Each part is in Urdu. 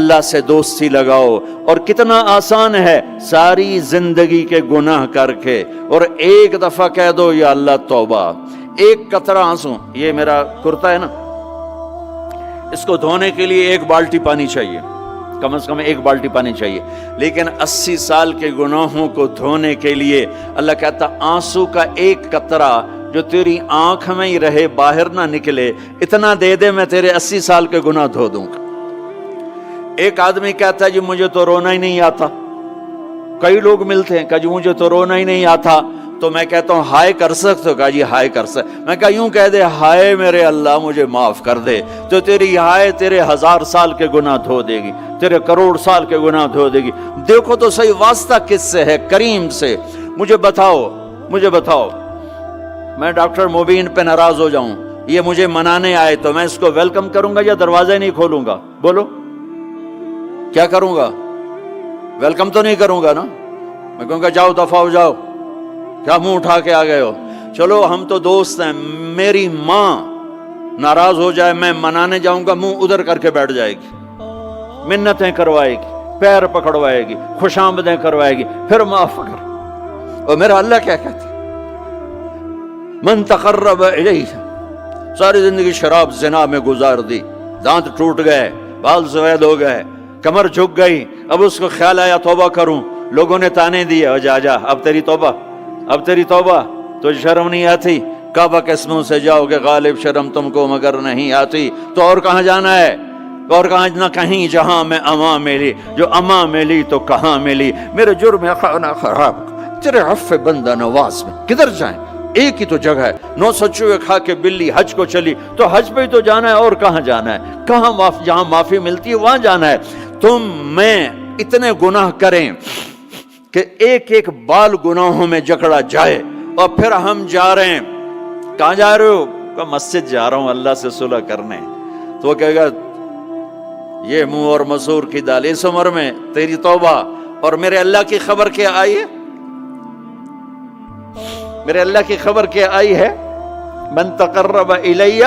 اللہ سے دوستی لگاؤ. اور کتنا آسان ہے ساری زندگی کے گناہ کر کے اور ایک دفعہ کہہ دو یا اللہ توبہ. ایک قطرہ آنسو، یہ میرا کرتا ہے نا، اس کو دھونے کے لیے ایک بالٹی پانی چاہیے، کم از کم ایک بالٹی پانی چاہیے. لیکن 80 سال کے گناہوں کو دھونے کے لیے اللہ کہتا آنسو کا ایک قطرہ جو تیری آنکھ میں ہی رہے، باہر نہ نکلے، اتنا دے دے میں تیرے 80 سال کے گناہ دھو دوں گا. ایک آدمی کہتا ہے جی مجھے تو رونا ہی نہیں آتا. کئی لوگ ملتے ہیں کہ جی مجھے تو رونا ہی نہیں آتا. تو میں کہتا ہوں ہائے کر سکتے ہو؟ کہا جی ہائے کر سکتے. میں کہا یوں کہہ دے ہائے میرے اللہ مجھے معاف کر دے، تو تیری ہائے تیرے 1000 سال کے گناہ دھو دے گی، تیرے کروڑ سال کے گناہ دھو دے گی. دیکھو تو صحیح واسطہ کس سے ہے؟ کریم سے. مجھے بتاؤ میں ڈاکٹر مبین پہ ناراض ہو جاؤں، یہ مجھے منانے آئے تو میں اس کو ویلکم کروں گا یا دروازہ نہیں کھولوں گا؟ بولو کیا کروں گا؟ ویلکم تو نہیں کروں گا نا. میں کہوں گا جاؤ دفعہ ہو جاؤ، کیا منہ اٹھا کے آ گئے ہو؟ چلو ہم تو دوست ہیں. میری ماں ناراض ہو جائے میں منانے جاؤں گا، منہ ادھر کر کے بیٹھ جائے گی، منتیں کروائے گی، پیر پکڑوائے گی، خوش آمدیں کروائے گی، پھر معاف کر. اور میرا اللہ کیا کہتا ہے؟ من تقرب الیہ. ساری زندگی شراب زنا میں گزار دی، دانت ٹوٹ گئے، بال سفید ہو گئے، کمر جھک گئی. اب اس کو خیال آیا توبہ کروں، لوگوں نے تانے دیے جا اب تیری توبہ تو شرم نہیں آتی؟ کعبہ کے اسموں سے جاؤ گے غالب شرم تم کو مگر نہیں آتی. تو اور کہاں جانا ہے؟ اور کہاں نہ کہیں جہاں میں اما ملی، جو اما ملی تو کہاں ملی. میرے جرم خانہ خراب تیرے عفو بندہ نواز میں کدھر جائیں؟ ایک ہی تو جگہ ہے. 900 چوہے کھا کے بلی حج کو چلی، تو حج پہ ہی تو جانا ہے، اور کہاں جانا ہے؟ کہاں جہاں معافی ملتی ہے وہاں جانا ہے. تم میں اتنے گناہ کریں کہ ایک ایک بال گناہوں میں جکڑا جائے، اور پھر ہم جا رہے ہیں. کہاں جا رہے ہو؟ کہ مسجد جا رہا ہوں اللہ سے صلح کرنے. تو وہ کہے گا یہ منہ اور مسور کی دال، اس عمر میں تیری توبہ. اور میرے اللہ کی خبر کیا آئی ہے؟ میرے اللہ کی خبر کیا آئی ہے؟ من تقرب الی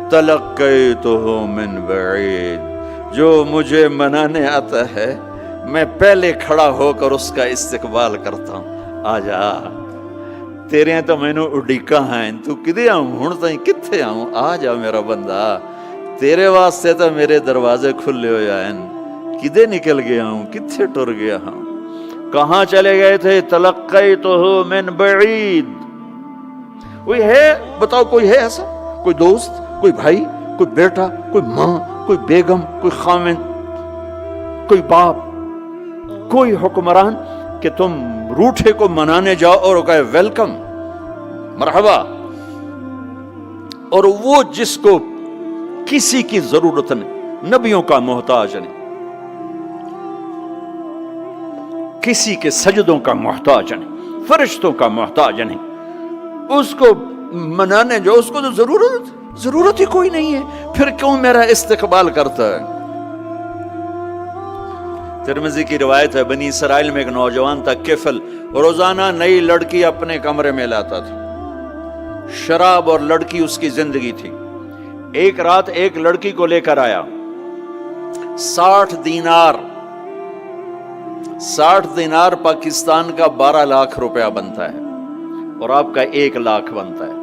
تلقیتہ من بعید. جو مجھے منانے آتا ہے میں پہلے کھڑا ہو کر اس کا استقبال کرتا ہوں. آ جا تیرے تو مینوں اڈیکا ہیں، تو کدے آؤں ہن تائیں کتھے آؤں؟ آ جا میرا بندہ، تیرے واسطے تو میرے دروازے کھلے ہوئے ہیں. کدے نکل گیا ہوں، کتھے ٹر گیا ہوں، کہاں چلے گئے تھے؟ تلقیتہ من بعید. کوئی ہے بتاؤ، کوئی ہے ایسا؟ کوئی دوست، کوئی بھائی، کوئی بیٹا، کوئی ماں، کوئی بیگم، کوئی خاوند، کوئی باپ، کوئی حکمران کہ تم روٹھے کو منانے جاؤ اور کہے ویلکم مرحبا؟ اور وہ جس کو کسی کی ضرورت نہیں، نبیوں کا محتاج نہیں، کسی کے سجدوں کا محتاج نہیں، فرشتوں کا محتاج نہیں، اس کو منانے جو اس کو تو ضرورت ہی کوئی نہیں ہے، پھر کیوں میرا استقبال کرتا ہے؟ ترمذی کی روایت ہے، بنی اسرائیل میں ایک نوجوان تھا کفل، روزانہ نئی لڑکی اپنے کمرے میں لاتا تھا. شراب اور لڑکی اس کی زندگی تھی. ایک رات ایک لڑکی کو لے کر آیا. 60 دینار پاکستان کا 12 لاکھ روپیہ بنتا ہے، اور آپ کا 1 لاکھ بنتا ہے.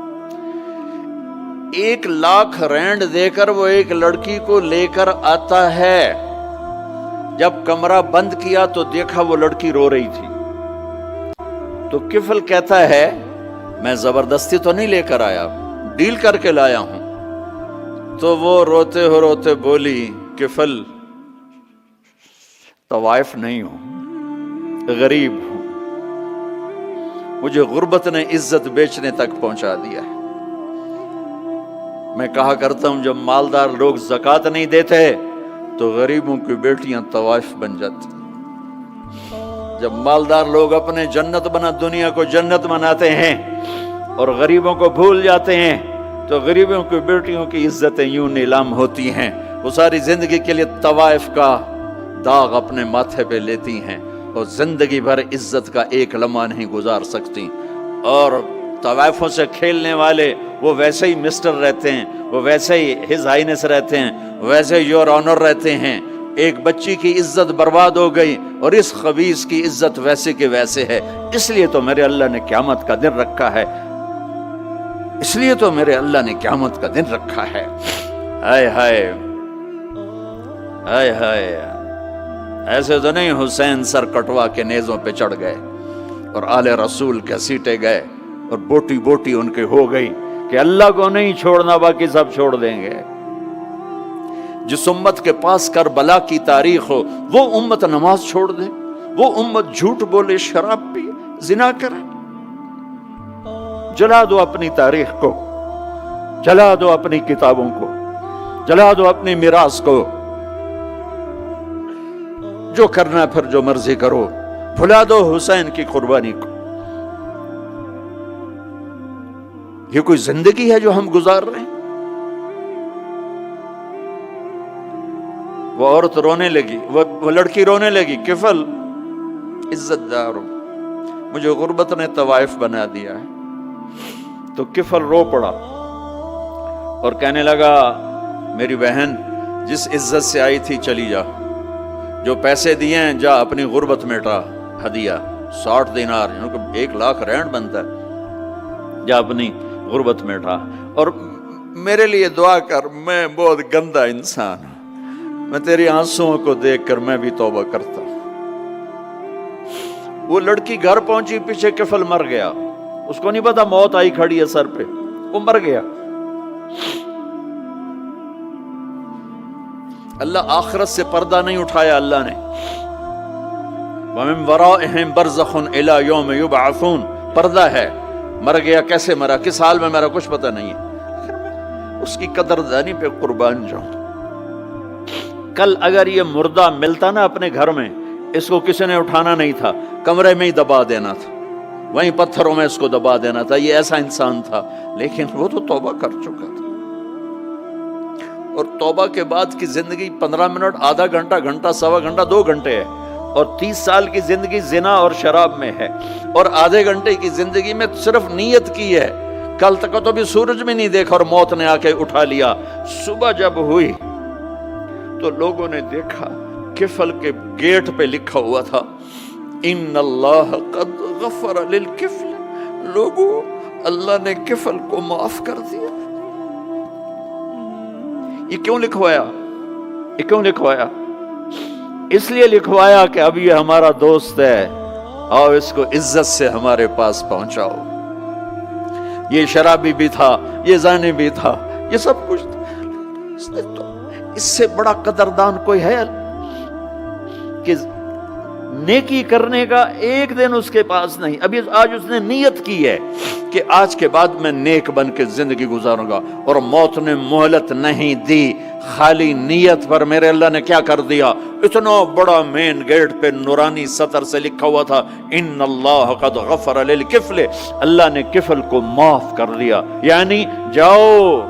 1 لاکھ رینڈ دے کر وہ ایک لڑکی کو لے کر آتا ہے. جب کمرہ بند کیا تو دیکھا وہ لڑکی رو رہی تھی. تو کفل کہتا ہے میں زبردستی تو نہیں لے کر آیا، ڈیل کر کے لایا ہوں. تو وہ روتے بولی کفل طوائف نہیں ہوں، غریب ہوں، مجھے غربت نے عزت بیچنے تک پہنچا دیا ہے. میں کہا کرتا ہوں جب مالدار لوگ زکوٰۃ نہیں دیتے تو غریبوں کی بیٹیاں طوائف بن جاتی. جب مالدار لوگ اپنے دنیا کو جنت بناتے ہیں اور غریبوں کو بھول جاتے ہیں تو غریبوں کی بیٹیوں کی عزتیں یوں نیلام ہوتی ہیں. وہ ساری زندگی کے لیے طوائف کا داغ اپنے ماتھے پہ لیتی ہیں اور زندگی بھر عزت کا ایک لمحہ نہیں گزار سکتی. اور طوائفوں سے کھیلنے والے وہ ویسے ہی مسٹر رہتے ہیں، وہ ویسے ہی ہز ہائنس رہتے ہیں، ویسے یور آنر رہتے ہیں. ایک بچی کی عزت برباد ہو گئی اور اس خبیث کی عزت ویسے کے ویسے ہے، اس لیے تو میرے اللہ نے قیامت کا دن رکھا ہے، اس لیے تو میرے اللہ نے قیامت کا دن رکھا ہے۔ ہائے ہائے ہائے ہائے، ایسے تو نہیں حسین سر کٹوا کے نیزوں پہ چڑھ گئے اور آل رسول گھسیٹے گئے اور بوٹی بوٹی ان کے ہو گئی کہ اللہ کو نہیں چھوڑنا باقی سب چھوڑ دیں گے۔ جس امت کے پاس کربلا کی تاریخ ہو وہ امت نماز چھوڑ دے، وہ امت جھوٹ بولے، شراب پی، زنا کرے۔ جلا دو اپنی تاریخ کو، جلا دو اپنی کتابوں کو، جلا دو اپنی میراث کو، جو کرنا پھر جو مرضی کرو، بھلا دو حسین کی قربانی کو۔ یہ کوئی زندگی ہے جو ہم گزار رہے ہیں؟ وہ عورت رونے لگی، وہ لڑکی رونے لگی، کفل عزت دار ہو، مجھے غربت نے طوائف بنا دیا ہے۔ تو کفل رو پڑا اور کہنے لگا میری بہن جس عزت سے آئی تھی چلی جا، جو پیسے دیے ہیں جا اپنی غربت مٹا، ہدیہ 60 دینار، 1 لاکھ رینڈ بنتا ہے، جا اپنی غربت مٹا اور میرے لیے دعا کر، میں بہت گندا انسان ہوں، میں تیری آنسوؤں کو دیکھ کر میں بھی توبہ کرتا ہوں۔ وہ لڑکی گھر پہنچی، پیچھے کفل مر گیا، اس کو نہیں پتا موت آئی کھڑی ہے سر پہ، وہ مر گیا۔ اللہ آخرت سے پردہ نہیں اٹھایا اللہ نے، وَمِن وَرَائِهِمْ بَرْزَخٌ إِلَى يَوْمِ يُبْعَثُونَ، پردہ ہے، مر گیا، کیسے مرا، کس حال میں مرا، کچھ پتہ نہیں ہے، اس کی قدردانی پہ قربان جاؤں۔ کل اگر یہ مردہ ملتا نا اپنے گھر میں، اس کو کسی نے اٹھانا نہیں تھا، کمرے میں ہی دبا دینا تھا، وہیں پتھروں میں اس کو دبا دینا تھا، یہ ایسا انسان تھا، لیکن وہ تو توبہ کر چکا تھا۔ اور توبہ کے بعد کی زندگی 15 منٹ، آدھا گھنٹہ، گھنٹہ، سوا گھنٹہ، 2 گھنٹے ہے، اور 30 سال کی زندگی زنا اور شراب میں ہے، اور آدھے گھنٹے کی زندگی میں صرف نیت کی ہے۔ کل تک تو بھی سورج میں نہیں دیکھا اور موت نے آ کے اٹھا لیا۔ صبح جب ہوئی تو لوگوں نے دیکھا کفل کے گیٹ پہ لکھا ہوا تھا ان اللہ قد غفر للکفل، لوگوں اللہ نے کفل کو معاف کر دیا۔ یہ کیوں لکھوایا؟ یہ کیوں لکھوایا؟ اس لیے لکھوایا کہ اب یہ ہمارا دوست ہے، آؤ اس کو عزت سے ہمارے پاس پہنچاؤ۔ یہ شرابی بھی تھا، یہ زانی بھی تھا، یہ سب کچھ تھا۔ اس سے بڑا قدردان کوئی ہے کہ نیکی کرنے کا ایک دن اس کے پاس نہیں؟ ابھی آج اس نے نیت کی ہے کہ آج کے بعد میں نیک بن کے زندگی گزاروں گا، اور موت نے مہلت نہیں دی، خالی نیت پر میرے اللہ نے کیا کر دیا، اتنا بڑا مین گیٹ پہ نورانی سطر سے لکھا ہوا تھا ان اللہ قد غفر للکفل، اللہ نے کفل کو معاف کر دیا، یعنی جاؤ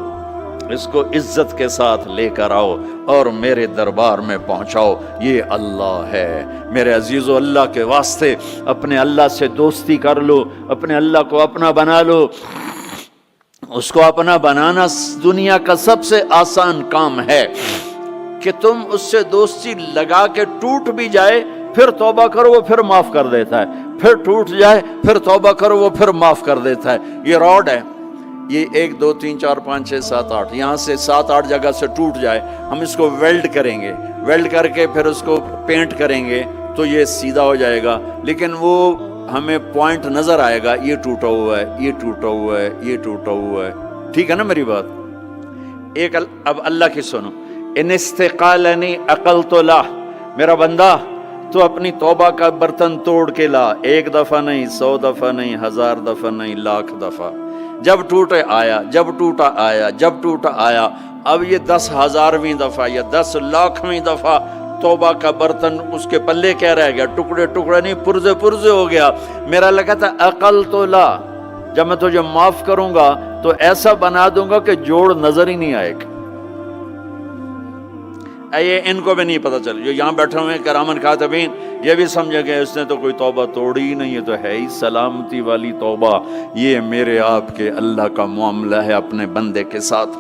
اس کو عزت کے ساتھ لے کر آؤ اور میرے دربار میں پہنچاؤ، یہ اللہ ہے۔ میرے عزیزو، اللہ کے واسطے اپنے اللہ سے دوستی کر لو، اپنے اللہ کو اپنا بنا لو۔ اس کو اپنا بنانا دنیا کا سب سے آسان کام ہے کہ تم اس سے دوستی لگا کے ٹوٹ بھی جائے پھر توبہ کرو وہ پھر معاف کر دیتا ہے، پھر ٹوٹ جائے پھر توبہ کرو وہ پھر معاف کر دیتا ہے۔ یہ راڈ ہے، یہ 1 2 3 4 5 6 7 8 یہاں سے 7 8 جگہ سے ٹوٹ جائے، ہم اس کو ویلڈ کریں گے، ویلڈ کر کے پھر اس کو پینٹ کریں گے تو یہ سیدھا ہو جائے گا، لیکن وہ ہمیں پوائنٹ نظر آئے گا، یہ ٹوٹا ہوا ہے، یہ ٹوٹا ہوا ہے، یہ ٹوٹا ہوا ہے۔ ٹھیک ہے نا میری بات؟ ایک اب اللہ کی سنو، ان استقالنی عقلت له، میرا بندہ تو اپنی توبہ کا برتن توڑ کے لا، 1 دفعہ نہیں، 100 دفعہ نہیں، 1000 دفعہ نہیں، 1,00,000 دفعہ۔ جب ٹوٹے آیا، جب ٹوٹا آیا، جب ٹوٹا آیا، اب یہ 10,000ویں دفعہ یا 10,00,000ویں دفعہ توبہ کا برتن اس کے پلے کیا رہ گیا، ٹکڑے ٹکڑے نہیں، پرزے پرزے ہو گیا۔ میرا لگا تھا عقل تو لا، جب میں تجھے معاف کروں گا تو ایسا بنا دوں گا کہ جوڑ نظر ہی نہیں آئے گا۔ یہ ان کو بھی نہیں پتا چل، جو یہاں بیٹھے ہوئے کرامن کاتبین یہ بھی سمجھے گئے اس نے تو کوئی توبہ توڑی ہی نہیں، یہ تو ہے ہی سلامتی والی توبہ۔ یہ میرے آپ کے اللہ کا معاملہ ہے اپنے بندے کے ساتھ۔